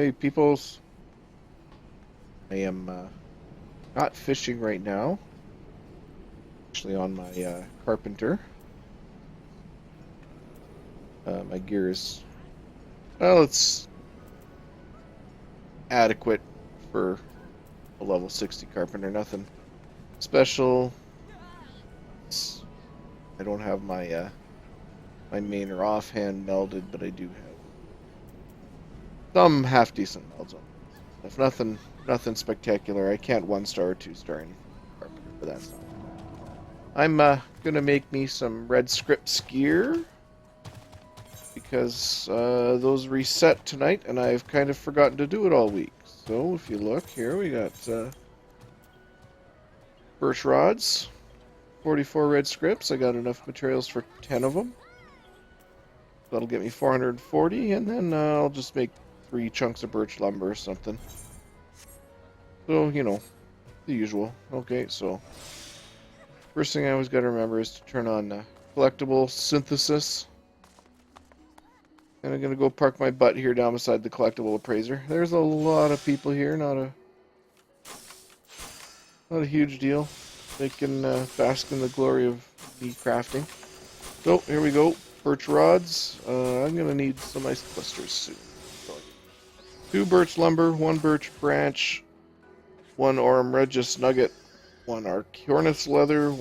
Hey, peoples. I am not fishing right now. Actually, on my carpenter. My gear is, well, it's adequate for a level 60 carpenter. Nothing special. I don't have my main or offhand melded, but I do have some half decent melds on. If nothing spectacular. I can't 1-star or 2-star in carpenter, but that's not. I'm gonna make me some red scripts gear because those reset tonight, and I've kind of forgotten to do it all week. So if you look here, we got birch rods, 44 red scripts. I got enough materials for 10 of them. That'll get me 440, and then I'll just make 3 chunks of birch lumber or something. So, you know, the usual. Okay, so first thing I always got to remember is to turn on collectible synthesis. And I'm going to go park my butt here down beside the collectible appraiser. There's a lot of people here, not a huge deal. They can bask in the glory of me crafting. So, here we go. Birch rods. I'm going to need some ice clusters soon. So, 2 birch lumber, 1 birch branch, 1 Aurum Regis nugget, 1 Archornis leather,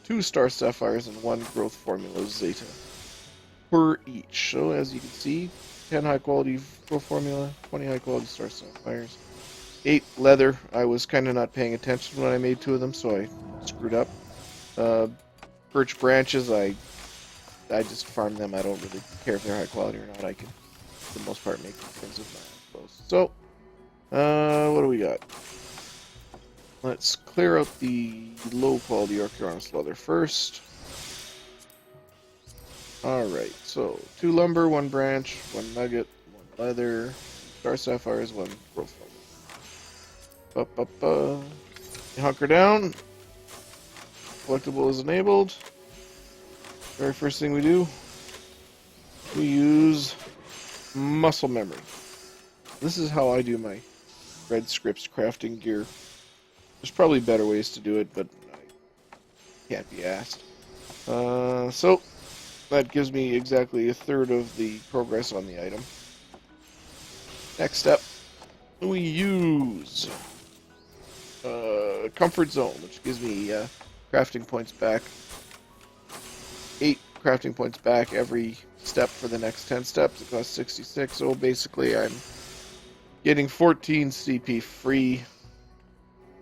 2 star sapphires, and 1 growth formula zeta per each. So as you can see, 10 high quality growth formula, 20 high quality star sapphires, 8 leather. I was kind of not paying attention when I made 2 of them, so I screwed up. Birch branches, I just farm them. I don't really care if they're high quality or not. I can, for the most part, make things with my own clothes. So, what do we got? Let's clear out the low quality Archornis leather first. Alright, so 2 lumber, 1 branch, 1 nugget, 1 leather, star sapphires, 1 growth lumber. Hunker down. Collectible is enabled. Very first thing we do, we use muscle memory. This is how I do my red scripts crafting gear. There's probably better ways to do it, but I can't be asked. So that gives me exactly 1/3 of the progress on the item. Next step, we use comfort zone, which gives me crafting points back. 8 crafting points back every step for the next 10 steps. It costs 66, so basically I'm getting 14 CP free,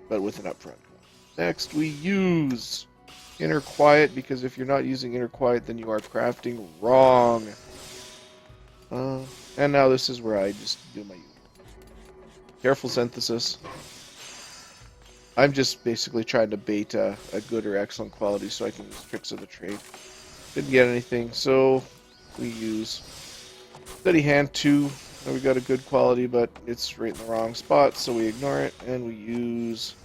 but with an upfront cost. Next, we use Inner Quiet, because if you're not using Inner Quiet, then you are crafting wrong. And now this is where I just do my usual. Careful synthesis. I'm just basically trying to bait a good or excellent quality so I can use tricks of the trade. Didn't get anything, so we use Steady Hand 2. We got a good quality, but it's right in the wrong spot, so we ignore it, and we use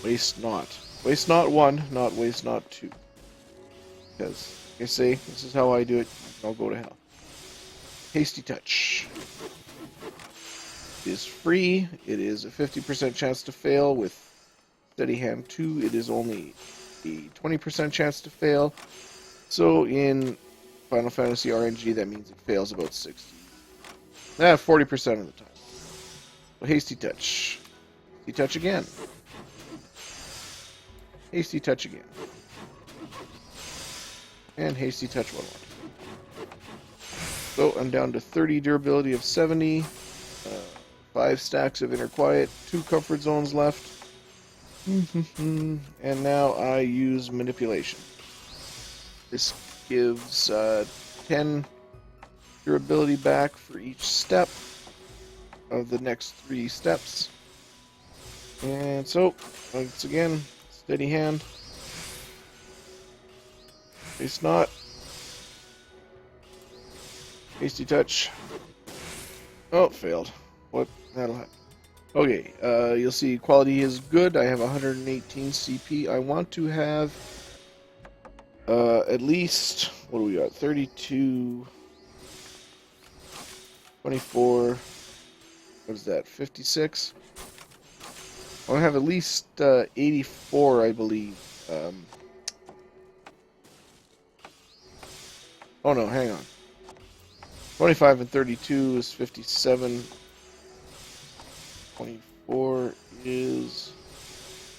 Waste Not. Waste Not 1, not Waste Not 2. Because, like I say, this is how I do it. I'll go to hell. Hasty Touch. It is free. It is a 50% chance to fail. With Steady Hand 2, it is only a 20% chance to fail. So in Final Fantasy RNG, that means it fails about 40% of the time. So Hasty Touch. Hasty Touch again. Hasty Touch again. And Hasty Touch one more. So I'm down to 30 durability of 70. 5 stacks of Inner Quiet. 2 comfort zones left. And now I use Manipulation. This gives 10 durability back for each step of the next 3 steps. And so, once again, Steady Hand. Waste Not. Hasty Touch. Oh, failed. What? That'll happen. Okay, you'll see quality is good. I have 118 CP. I want to have at least, what do we got? 32, 24, What is that? 56. I have at least 84, I believe. Oh no, hang on. 25 and 32 is 57. 24 is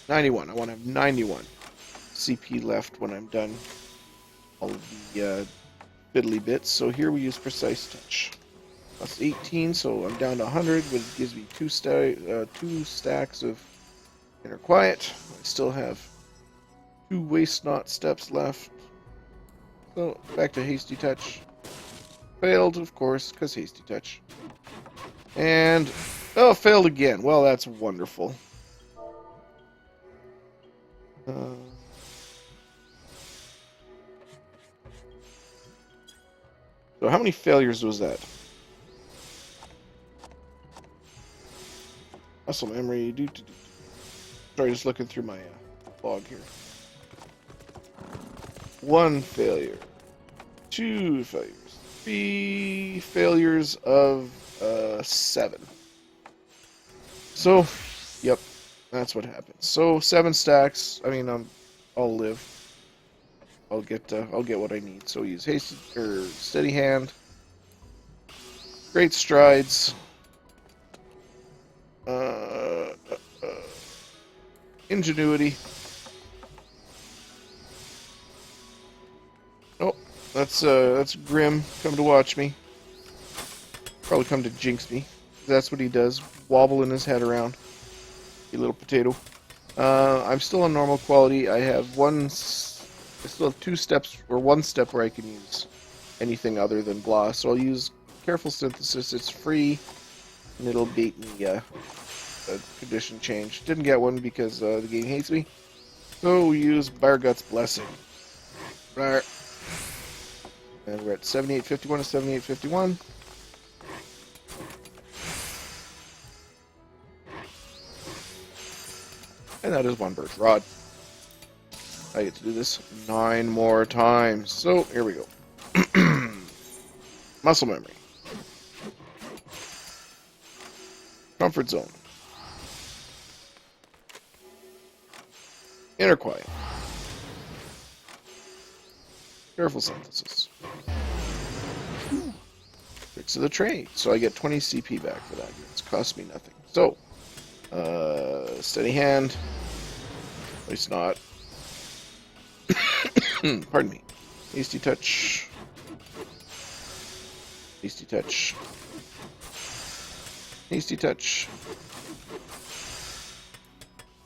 91. I want to have 91 CP left when I'm done all of the fiddly bits. So here we use Precise Touch. That's 18, so I'm down to 100, but it gives me two stacks of Inner Quiet. I still have 2 Waste Not steps left. So back to Hasty Touch. Failed, of course, because Hasty Touch. And, oh, failed again. Well, that's wonderful. So how many failures was that? Muscle memory. Sorry, just looking through my log here. 1 failure. 2 failures. 3 failures of 7. So, yep, that's what happens. So 7 stacks. I mean, I'll live. I'll get what I need. So use hasty or steady hand. Great strides. Ingenuity. Oh, that's Grim come to watch me. Probably come to jinx me. That's what he does. Wobbling his head around. You little potato. I'm still on normal quality. I still have 2 steps, or 1 step where I can use anything other than blah. So I'll use Careful Synthesis. It's free, and it'll beat me a condition change. Didn't get one because the game hates me. So we use Bargut's Blessing. Right. And we're at 7851 to 7851. And that is 1 birch rod. I get to do this 9 more times. So, here we go. Muscle memory. Comfort zone. Inner quiet. Careful synthesis. Tricks of the trade. So I get 20 CP back for that. It's cost me nothing. So, steady hand. At least not. Pardon me. Hasty touch. Hasty touch. Hasty touch.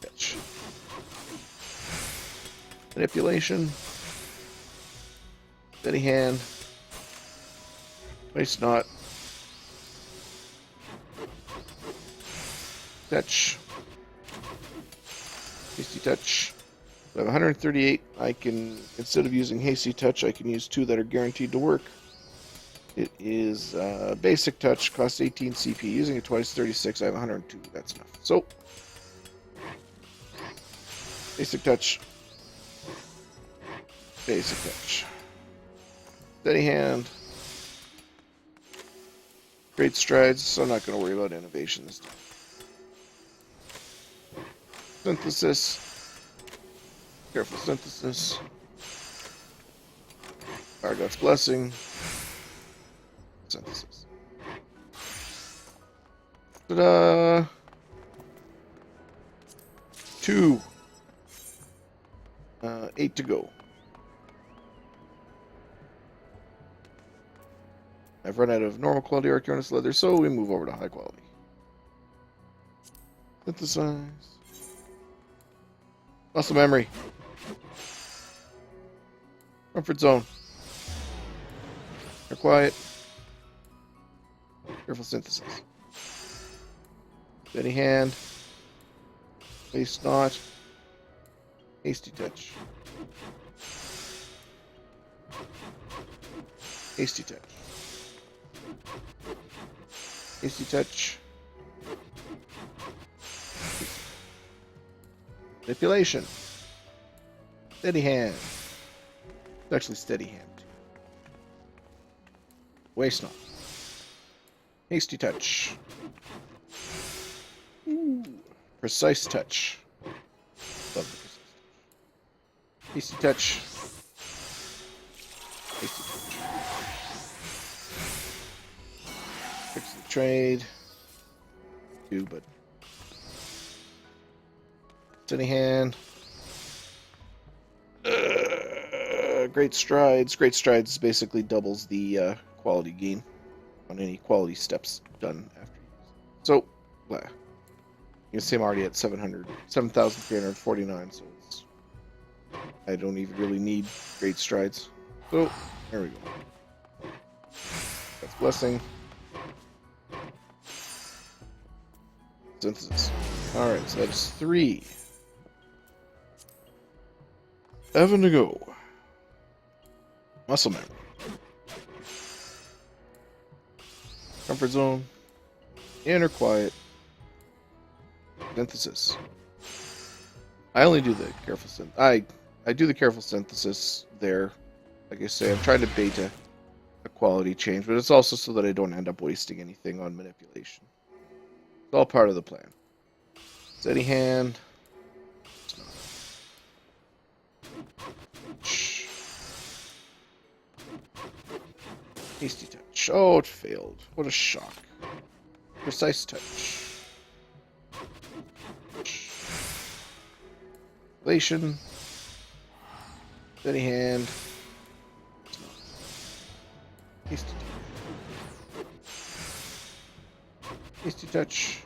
Touch. Manipulation. Steady hand. Waste not. Touch. Hasty touch. I have 138. I can, instead of using hasty touch, I can use 2 that are guaranteed to work. It is basic touch, costs 18 CP. Using it twice, 36. I have 102. That's enough. So, basic touch. Basic touch. Steady hand. Great strides, so I'm not going to worry about innovation this time. Synthesis. Careful synthesis. Argot's Blessing. Synthesis. Ta-da! 2. 8 to go. I've run out of normal quality Arcturus leather, so we move over to high quality. Synthesize. Muscle memory. Comfort zone. They're quiet. Careful synthesis. Steady hand. Waste not. Hasty touch. Hasty touch. Hasty touch. Manipulation. Steady hand. It's actually steady hand. Waste not. Hasty touch. Precise touch. Love the precise touch. Hasty touch. Hasty touch. Fix the trade. Do, but steady hand. Great strides. Great strides basically doubles the quality gain on any quality steps done after. So, you can see I'm already at 7,349. So it's, I don't even really need great strides. So there we go. That's blessing. Synthesis. All right, so that's 3. 7 to go. Muscle memory. Comfort zone. Inner quiet. Synthesis. I only do the careful I do the careful synthesis there. Like I say, I'm trying to bait a quality change, but it's also so that I don't end up wasting anything on manipulation. It's all part of the plan. Steady hand. Hasty touch. Oh, it failed. What a shock. Precise touch. Relation. Steady hand. Hasty touch. Hasty touch.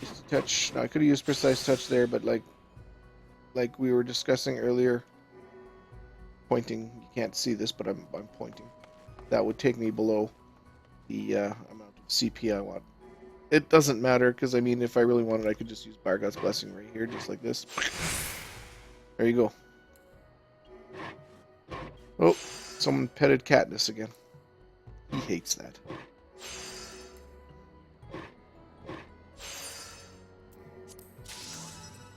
Hasty touch. Now I could have used precise touch there, but like we were discussing earlier, pointing. You can't see this, but I'm pointing. That would take me below the amount of CP I want. It doesn't matter because I mean, if I really wanted, I could just use Bargot's Blessing right here, just like this. There you go. Oh, someone petted Katniss again. He hates that.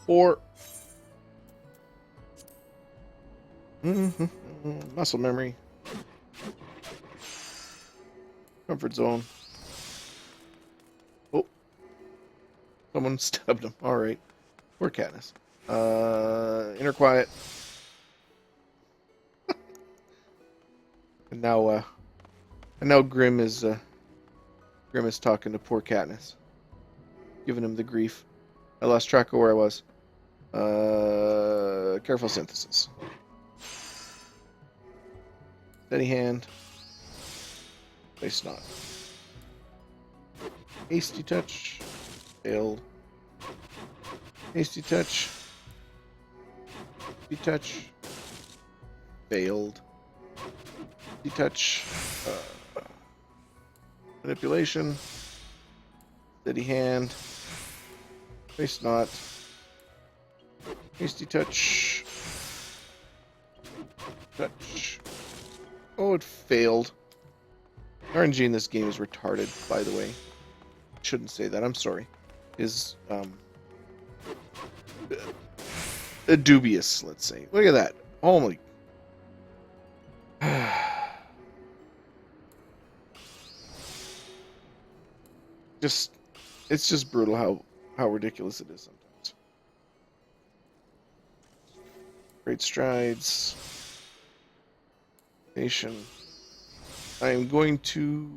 Or muscle memory. Comfort zone. Oh, someone stabbed him. All right, poor Katniss. Inner quiet. And now Grim is talking to poor Katniss, giving him the grief. I lost track of where I was. Careful synthesis. Steady hand. Face not. Hasty touch. Failed. Hasty touch. Hasty touch. Failed. Hasty touch. Manipulation. Steady hand. Face not. Hasty touch. Touch. Oh, it failed. RNG in this game is retarded, by the way. Shouldn't say that. I'm sorry. Is dubious, let's say. Look at that. Holy. It's just brutal how ridiculous it is sometimes. Great strides. Nation. I am going to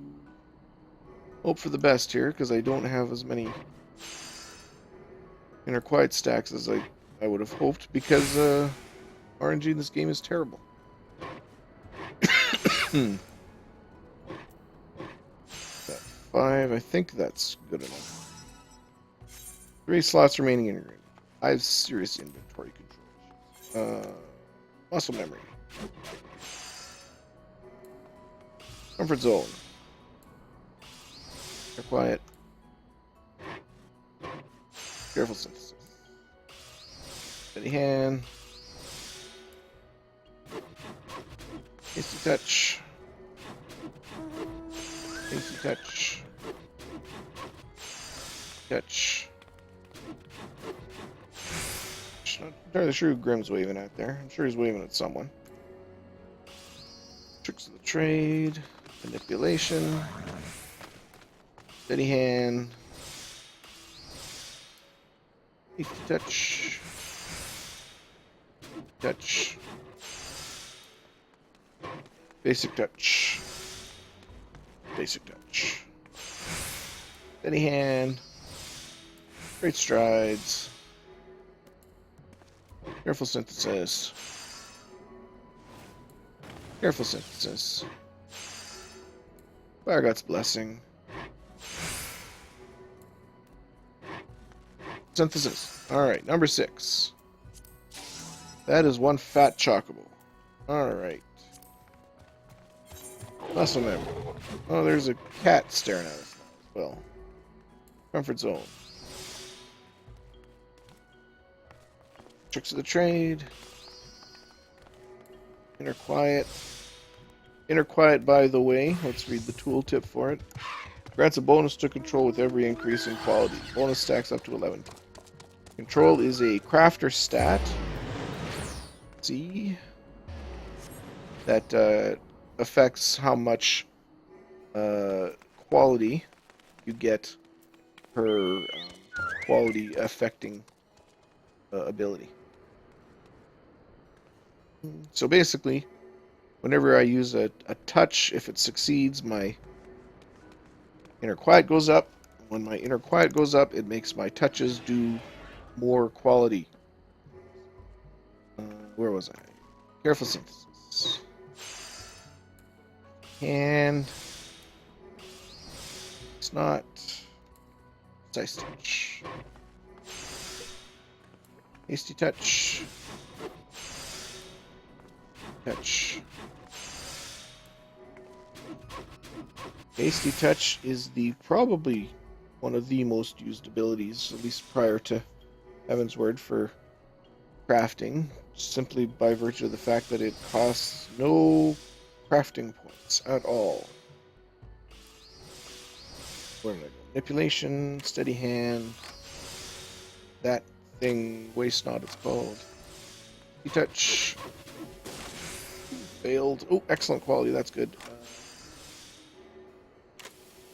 hope for the best here because I don't have as many inner quiet stacks as I would have hoped because RNG in this game is terrible. 5, I think that's good enough. 3 slots remaining in your inventory. I have serious inventory control issues. Muscle memory. Comfort zone. They're quiet. Careful synthesis. Steady hand. Hasty touch. Hasty touch. Touch. Not entirely sure who Grim's waving at there. I'm sure he's waving at someone. Tricks of the trade. Manipulation. Steady hand. Hasty touch. Touch. Basic touch. Basic touch. Steady hand. Great strides. Careful synthesis. Careful synthesis. Fire God's blessing. Synthesis. Alright, number 6. That is one fat chocobo. Alright. Muscle memory. Oh, there's a cat staring at us now as well. Comfort zone. Tricks of the trade. Inner quiet. Inner quiet, by the way, let's read the tooltip for it. Grants a bonus to control with every increase in quality. Bonus stacks up to 11. Control is a crafter stat. See? That affects how much quality you get per quality affecting ability. So basically, whenever I use a touch, if it succeeds, my inner quiet goes up. When my inner quiet goes up, it makes my touches do more quality. Where was I? Careful synthesis. And it's not precise touch. Hasty touch. Touch. Hasty touch is probably one of the most used abilities, at least prior to Heaven's Word, for crafting, simply by virtue of the fact that it costs no crafting points at all. Where did I go? Manipulation, steady hand. That thing, waste not, it's called. Hasty touch. Failed. Oh, excellent quality. That's good.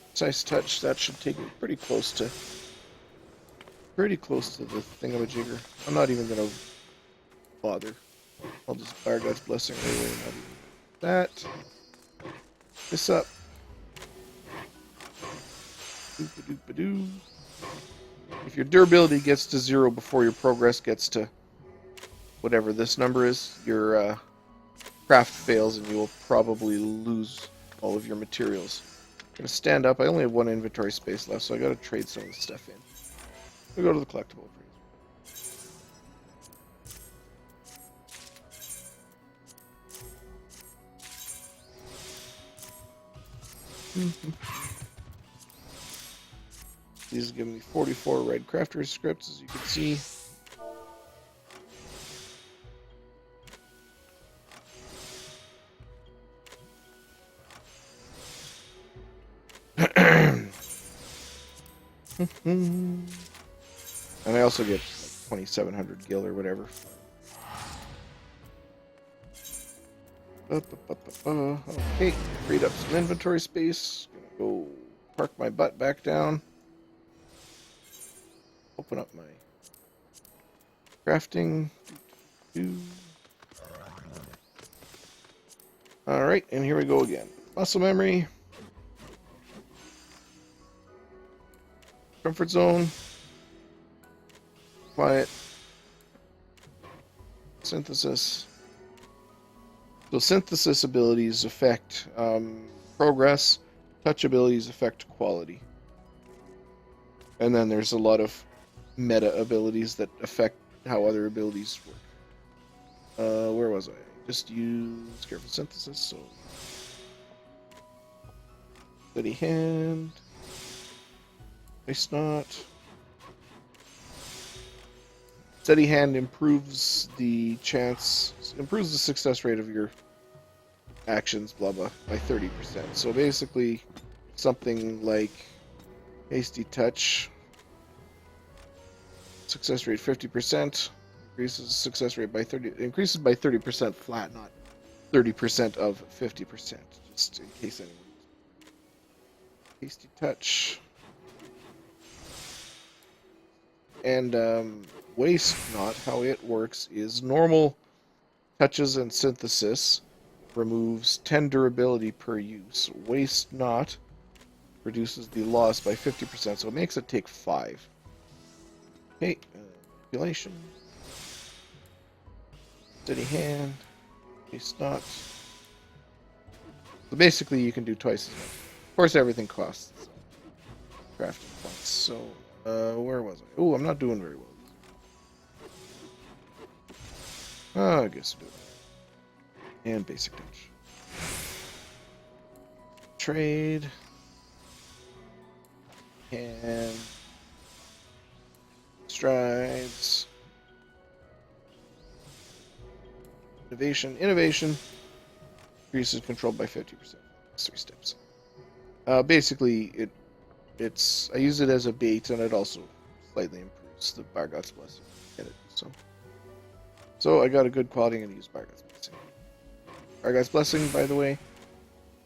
Precise touch. That should take me pretty close to the thingamajigger. I'm not even gonna bother. I'll just fire God's blessing anyway. Not even that. This up. Doop-a-doop-a-doo. If your durability gets to 0 before your progress gets to whatever this number is, your craft fails and you will probably lose all of your materials. I'm going to stand up. I only have 1 inventory space left, so I got to trade some of the stuff in. We go to the collectible appraisal. These give me 44 red crafter scripts, as you can see. And I also get like 2,700 gil or whatever. Okay, freed up some inventory space. Gonna go park my butt back down. Open up my crafting. Alright, and here we go again. Muscle memory. Comfort zone. Quiet. Synthesis. So synthesis abilities affect progress. Touch abilities affect quality. And then there's a lot of meta abilities that affect how other abilities work. Where was I? Just use careful synthesis, so steady hand. Waste not. Steady hand improves the success rate of your actions, blah blah, by 30%. So basically, something like hasty touch, success rate 50%, increases by 30% flat, not 30% of 50%, just in case anyone. Hasty touch. And waste not, how it works is normal touches and synthesis removes 10 durability per use. Waste not reduces the loss by 50%, so it makes it take 5. Okay, manipulation. Steady hand. Waste not. So basically you can do twice as much. Of course everything costs crafting points. So, where was I? Oh, I'm not doing very well. I guess I'll do it. And basic touch. Trade. And strides. Innovation. Increases control by 50%. That's 3 steps. Basically, it's I use it as a bait, and it also slightly improves the Bargot's Blessing. Get it? So I got a good quality. I'm gonna use Bargot's Blessing. Bargot's Blessing, by the way,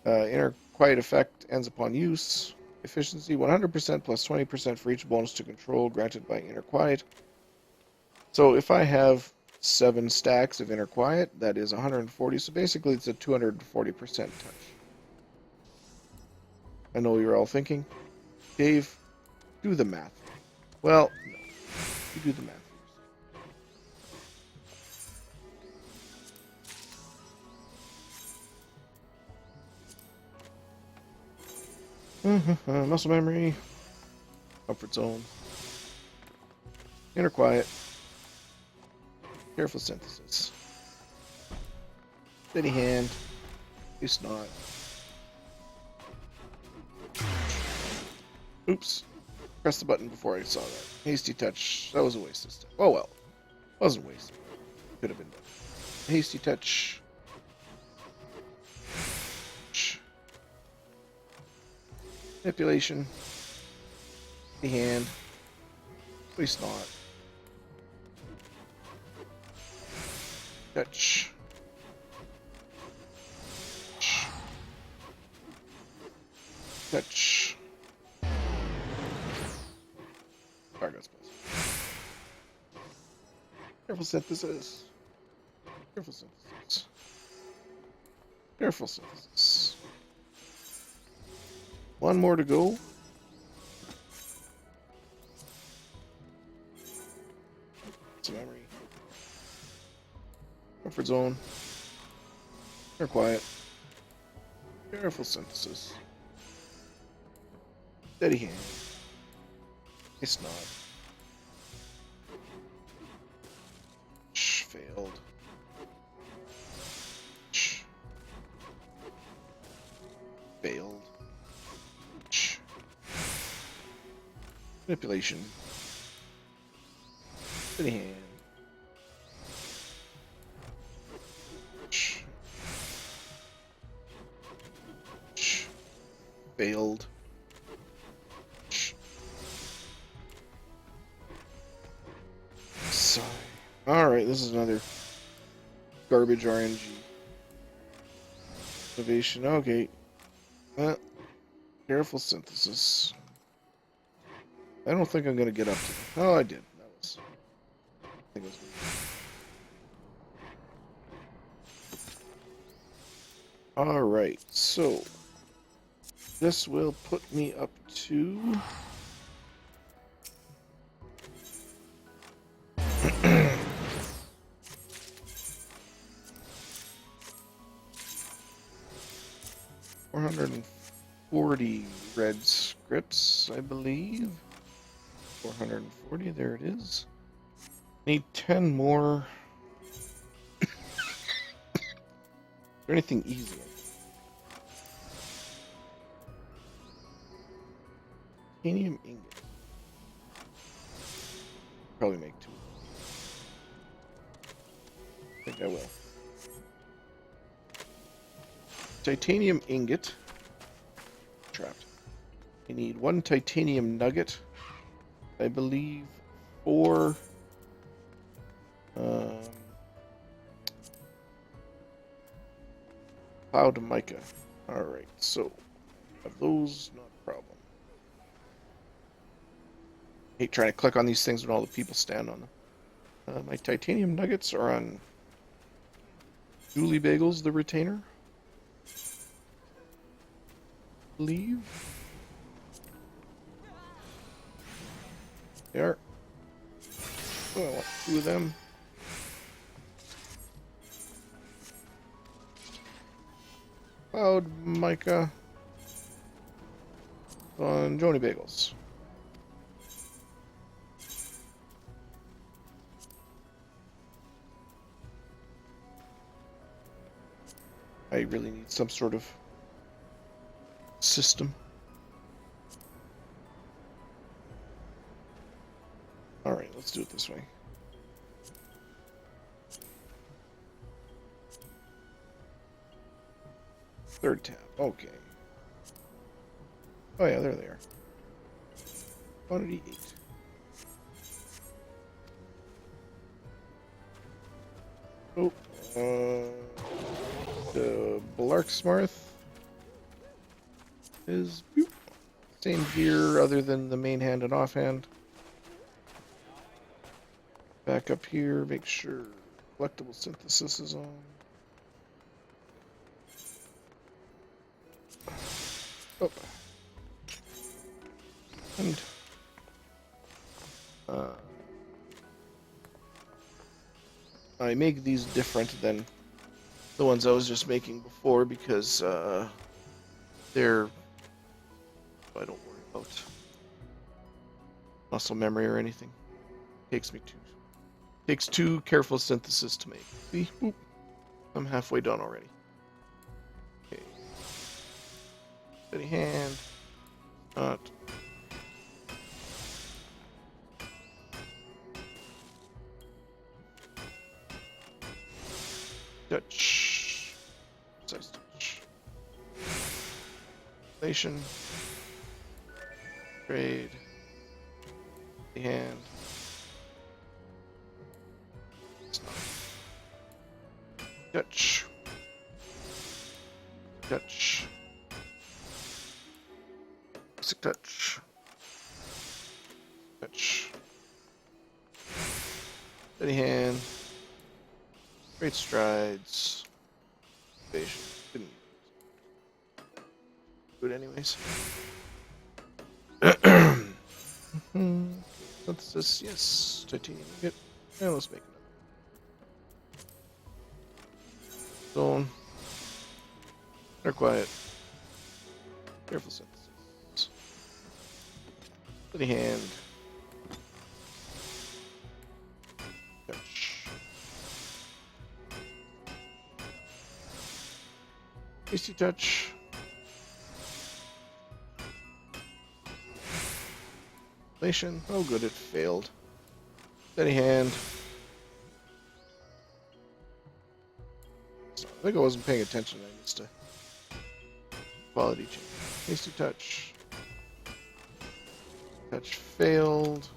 inner quiet effect ends upon use. Efficiency 100% plus 20% for each bonus to control granted by inner quiet. So if I have 7 stacks of inner quiet, that is 140. So basically, it's a 240% touch. I know you're all thinking, Dave, do the math. Well, no. You do the math first. Muscle memory. Comfort zone. Inner quiet. Careful synthesis. Steady hand. Use not. Oops. Press the button before I saw that. Hasty touch. That was a waste of stuff. Oh well. Wasn't wasted. Could have been done. Hasty touch. Manipulation. The hand. Waste not. Touch. Touch. Bargot's Blessing. Careful synthesis. Careful synthesis. Careful synthesis. One more to go. Some memory. Comfort zone. Inner quiet. Careful synthesis. Steady hand. It's not. Failed. Failed. Manipulation. Steady hand. Failed. Sigh. Alright, this is another garbage RNG. Innovation. Okay. Careful synthesis. I don't think I'm going to get up to it. Oh, I did. That was... I think it was good. Alright, so... this will put me up to... 440 red scripts, I believe. 440, there it is. Need 10 more. Is there anything easy? Titanium ingot. Probably make 2. I think I will. Titanium ingot. Trapped. I need 1 titanium nugget. I believe 4 cloud mica. Alright, so have those, not a problem. hate trying to click on these things when all the people stand on them. My titanium nuggets are on Julie Bagels, the retainer. Leave. They are. Oh, I want 2 of them. Cloud Micah on Joni Bagels. I really need some sort of system. Alright, let's do it this way. Third tab, okay. Oh yeah, there they are. Quantity 8. Oh, the blarksmarth is boop, same gear other than the main hand and offhand. Back up here, make sure collectible synthesis is on. Oh. And I make these different than the ones I was just making before because they're I don't worry about muscle memory or anything. Takes 2 careful synthesis to make. See? Oop. I'm halfway done already. Okay. Steady hand. Not. Touch. Precise touch. Station. Trade. Steady hand. Touch. Touch. Basic touch. Touch. Steady hand. Great strides. Patience. Didn't do it anyways. Synthesis, yes. Titanium. Good. And let's make another. Zone. They're quiet. Careful synthesis. Steady hand. Touch. Hasty touch. Relation. Oh good, it failed. Steady hand. I think I wasn't paying attention. I missed a quality change. Hasty touch. Touch failed.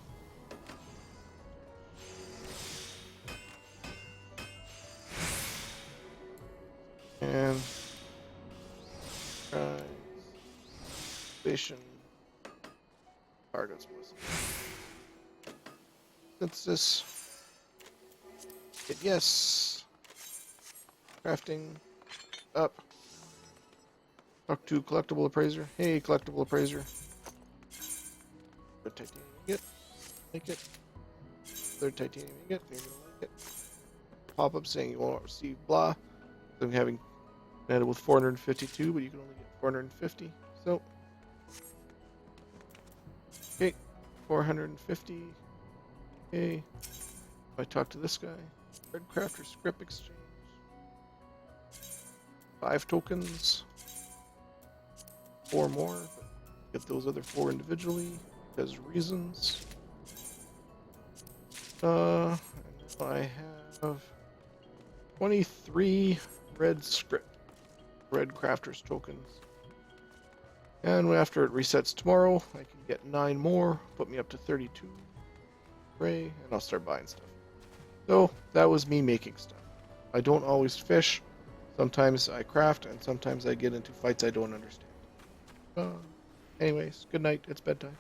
And station. Targets was synthesis. Hit yes. Crafting up. Talk to collectible appraiser. Hey, collectible appraiser. Good titanium ingot. Make it. Third titanium ingot. You're gonna like it. Pop up saying you won't receive blah. I'm having netted with 452, but you can only get 450. So, okay, 450. Okay. If I talk to this guy, Red Crafter script exchange. 5 tokens. 4 more. But get those other 4 individually because reasons. And now I have 23 red crafters tokens. And after it resets tomorrow, I can get 9 more, put me up to 32 gray, and I'll start buying stuff. So that was me making stuff. I don't always fish. Sometimes I craft, and sometimes I get into fights I don't understand. Anyways, good night. It's bedtime.